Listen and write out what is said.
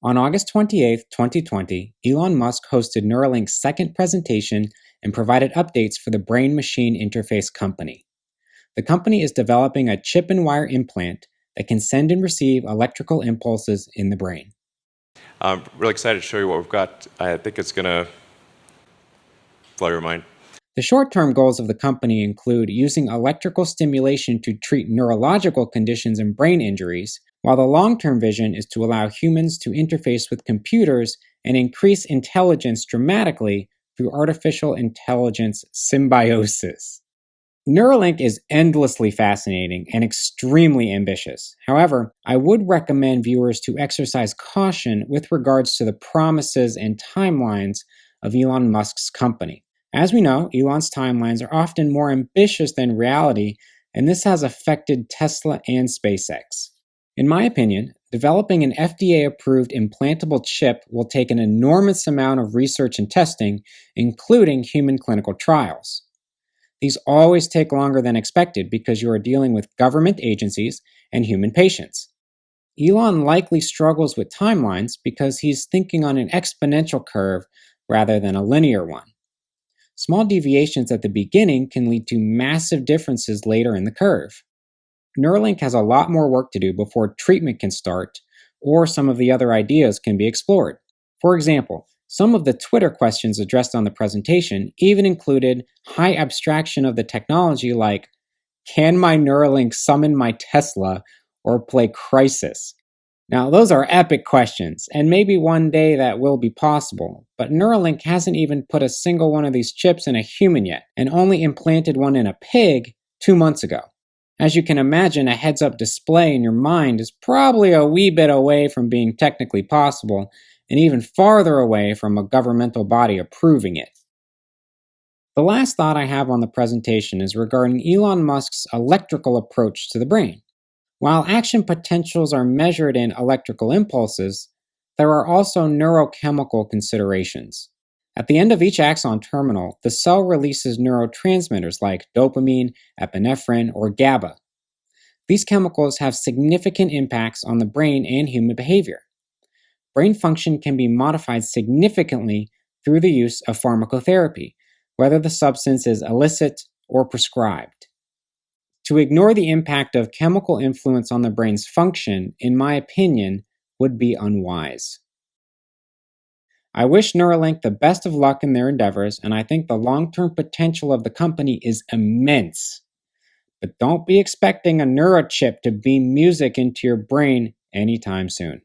On August 28, 2020, Elon Musk hosted Neuralink's second presentation and provided updates for the brain-machine interface company. The company is developing a chip-and-wire implant that can send and receive electrical impulses in the brain. I'm really excited to show you what we've got. I think it's going to blow your mind. The short-term goals of the company include using electrical stimulation to treat neurological conditions and brain injuries, while the long-term vision is to allow humans to interface with computers and increase intelligence dramatically through artificial intelligence symbiosis. Neuralink is endlessly fascinating and extremely ambitious. However, I would recommend viewers to exercise caution with regards to the promises and timelines of Elon Musk's company. As we know, Elon's timelines are often more ambitious than reality, and this has affected Tesla and SpaceX. In my opinion, developing an FDA-approved implantable chip will take an enormous amount of research and testing, including human clinical trials. These always take longer than expected because you are dealing with government agencies and human patients. Elon likely struggles with timelines because he's thinking on an exponential curve rather than a linear one. Small deviations at the beginning can lead to massive differences later in the curve. Neuralink has a lot more work to do before treatment can start, or some of the other ideas can be explored. For example, some of the Twitter questions addressed on the presentation even included high abstraction of the technology like, can my Neuralink summon my Tesla or play Crisis? Now, those are epic questions, and maybe one day that will be possible, but Neuralink hasn't even put a single one of these chips in a human yet, and only implanted one in a pig 2 months ago. As you can imagine, a heads-up display in your mind is probably a wee bit away from being technically possible, and even farther away from a governmental body approving it. The last thought I have on the presentation is regarding Elon Musk's electrical approach to the brain. While action potentials are measured in electrical impulses, there are also neurochemical considerations. At the end of each axon terminal, the cell releases neurotransmitters like dopamine, epinephrine, or GABA. These chemicals have significant impacts on the brain and human behavior. Brain function can be modified significantly through the use of pharmacotherapy, whether the substance is illicit or prescribed. To ignore the impact of chemical influence on the brain's function, in my opinion, would be unwise. I wish Neuralink the best of luck in their endeavors, and I think the long-term potential of the company is immense. But don't be expecting a neurochip to beam music into your brain anytime soon.